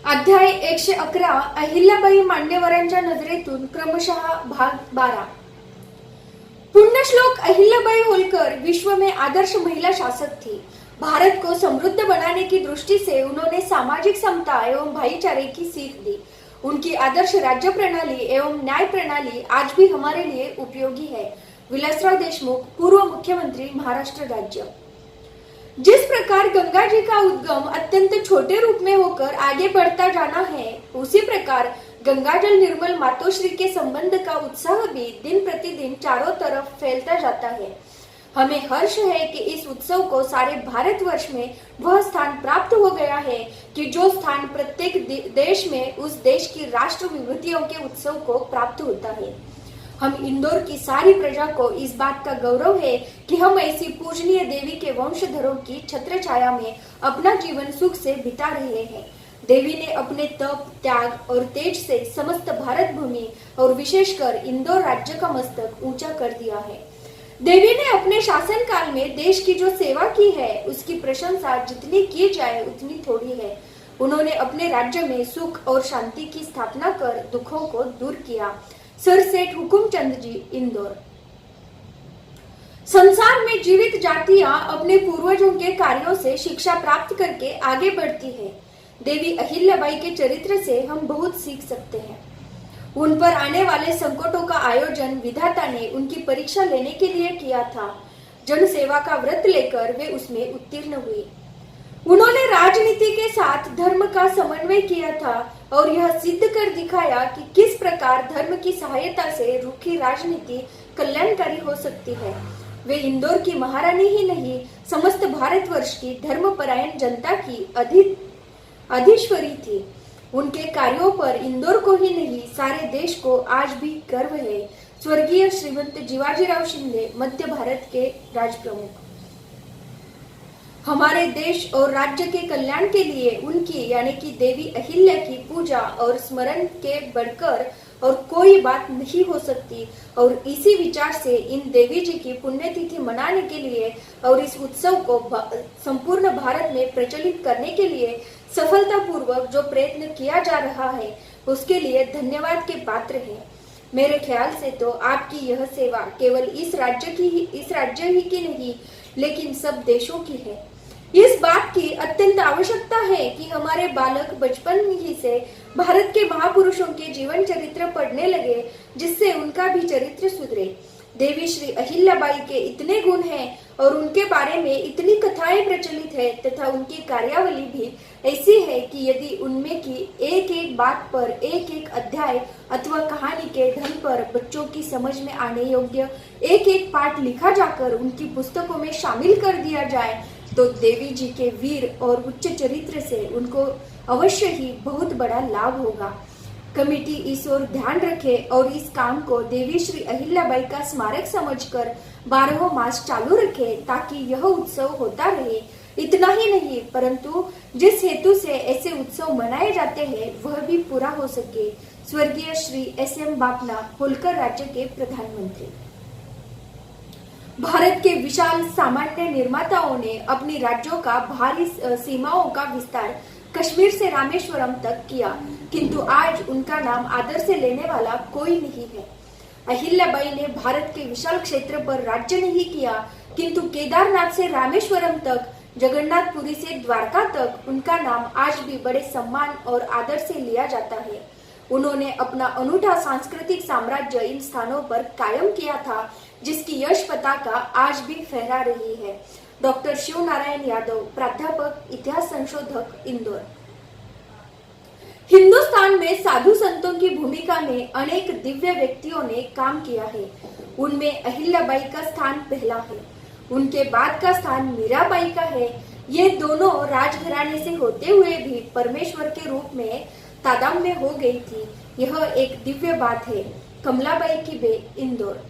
अध्याय 111 अहिल्याबाई मान्यवरांच्या नजरेतून क्रमशः भाग 12। पुण्यश्लोक अहिल्याबाई होलकर विश्व में आदर्श महिला शासक थी। भारत को समृद्ध बनाने की दृष्टि से उन्होंने सामाजिक समता एवं भाईचारे की सीख दी। उनकी आदर्श राज्य प्रणाली एवं न्याय प्रणाली आज भी हमारे लिए उपयोगी है। विलासराव देशमुख, पूर्व मुख्यमंत्री, महाराष्ट्र राज्य। जिस प्रकार गंगा जी का उद्गम अत्यंत छोटे रूप में होकर आगे बढ़ता जाना है, उसी प्रकार गंगाजल निर्मल मातोश्री के संबंध का उत्साह भी दिन प्रतिदिन चारों तरफ फैलता जाता है। हमें हर्ष है कि इस उत्सव को सारे भारतवर्ष में वह स्थान प्राप्त हो गया है कि जो स्थान प्रत्येक देश में उस देश की राष्ट्र विभूतियों के उत्सव को प्राप्त होता है। हम इंदौर की सारी प्रजा को इस बात का गौरव है कि हम ऐसी पूजनीय देवी के वंशधरों की छत्र छाया में अपना जीवन सुख से बिता रहे हैं। देवी ने अपने तप, त्याग और तेज से समस्त भारत भूमि और विशेषकर इंदौर राज्य का मस्तक ऊंचा कर दिया है। देवी ने अपने शासन काल में देश की जो सेवा की है, उसकी प्रशंसा जितनी की जाए उतनी थोड़ी है। उन्होंने अपने राज्य में सुख और शांति की स्थापना कर दुखों को दूर किया। सर सेठ हुकुमचंद जी, इंदौर। संसार में जीवित जातियां अपने पूर्वजों के कार्यों से शिक्षा प्राप्त करके आगे बढ़ती है। देवी अहिल्याबाई के चरित्र से हम बहुत सीख सकते हैं। उन पर आने वाले संकटों का आयोजन विधाता ने उनकी परीक्षा लेने के लिए किया था। जन सेवा का व्रत लेकर वे उसमें उत्तीर्ण हुई। उन्होंने राजनीति के साथ धर्म का समन्वय किया था और यह सिद्ध कर दिखाया कि किस प्रकार धर्म की सहायता से रूखी राजनीति कल्याणकारी हो सकती है। वे इंदौर की महारानी ही नहीं, समस्त भारतवर्ष की धर्मपरायण जनता की अधीश्वरी थी। उनके कार्यों पर इंदौर को ही नहीं, सारे देश को आज भी गर्व है। स्वर्गीय श्रीमंत जीवाजीराव शिंदे, मध्य भारत के राजप्रमुख। हमारे देश और राज्य के कल्याण के लिए उनकी यानी कि देवी अहिल्या की पूजा और स्मरण के बढ़कर और कोई बात नहीं हो सकती। और इसी विचार से इन देवी जी की पुण्यतिथि मनाने के लिए और इस उत्सव को संपूर्ण भारत में प्रचलित करने के लिए सफलतापूर्वक जो प्रयत्न किया जा रहा है, उसके लिए धन्यवाद के पात्र है। मेरे ख्याल से तो आपकी यह सेवा केवल इस राज्य ही की नहीं, लेकिन सब देशों की है। इस बात की अत्यंत आवश्यकता है कि हमारे बालक बचपन ही से भारत के महापुरुषों के जीवन चरित्र पढ़ने लगे, जिससे उनका भी चरित्र सुधरे। देवी श्री अहिल्याबाई के इतने गुण हैं और उनके बारे में इतनी कथाएं प्रचलित है तथा उनकी कार्यावली भी ऐसी है कि यदि उनमें की एक एक बात पर एक एक अध्याय अथवा कहानी के ढंग पर बच्चों की समझ में आने योग्य एक एक पाठ लिखा जाकर उनकी पुस्तकों में शामिल कर दिया जाए, तो देवी जी के वीर और उच्च चरित्र से उनको अवश्य ही बहुत बड़ा लाभ होगा। कमेटी इस ओर ध्यान रखे और इस काम को देवी श्री अहिल्याबाई का स्मारक समझकर 12 मास चालू रखे, ताकि यह उत्सव होता रहे। इतना ही नहीं, परंतु जिस हेतु से ऐसे उत्सव मनाए जाते हैं वह भी पूरा हो सके। स्वर्गीय श्री SM बापना, होलकर राज्य के प्रधानमंत्री। भारत के विशाल सामान्य निर्माताओं ने अपनी राज्यों का भारी सीमाओं का विस्तार कश्मीर से रामेश्वरम तक किया, किंतु आज उनका नाम आदर से लेने वाला कोई नहीं है। अहिल्याबाई ने भारत के विशाल क्षेत्र पर राज्य नहीं किया, किंतु केदारनाथ से रामेश्वरम तक, जगन्नाथपुरी से द्वारका तक उनका नाम आज भी बड़े सम्मान और आदर से लिया जाता है। उन्होंने अपना अनूठा सांस्कृतिक साम्राज्य इन स्थानों पर कायम किया था, जिसकी यश पताका आज भी फहरा रही है। डॉक्टर शिव नारायण यादव, प्राध्यापक, इतिहास संशोधक, इंदौर। हिंदुस्तान में साधु संतों की भूमिका में अनेक दिव्य व्यक्तियों ने काम किया है। उनमें अहिल्याबाई का स्थान पहला है। उनके बाद का स्थान मीराबाई का है। ये दोनों राजघराने से होते हुए भी परमेश्वर के रूप में तादाम्य हो गई थी। यह एक दिव्य बात है। कमलाबाई की बे, इंदौर।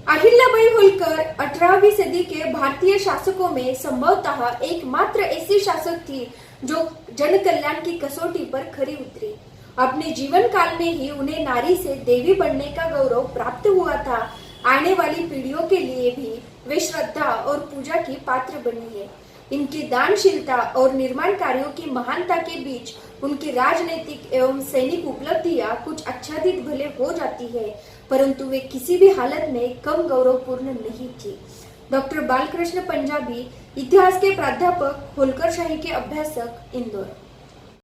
अहिल्याबाई होलकर 18वीं सदी के भारतीय शासकों में संभवतः एकमात्र ऐसी शासक थी जो जन कल्याण की कसौटी पर खरी उतरी। अपने जीवन काल में ही उन्हें नारी से देवी बनने का गौरव प्राप्त हुआ था। आने वाली पीढ़ियों के लिए भी वे श्रद्धा और पूजा की पात्र बनी है। इनकी दानशीलता और निर्माण कार्यों की महानता के बीच उनकी राजनीतिक एवं सैनिक उपलब्धियां कुछ आच्छादित भले हो जाती है, परंतु वे किसी भी हालत में कम गौरवपूर्ण नहीं थी। डॉक्टर बालकृष्ण पंजाबी, इतिहास के प्राध्यापक, होलकर शाही के अभ्यासक, इंदौर।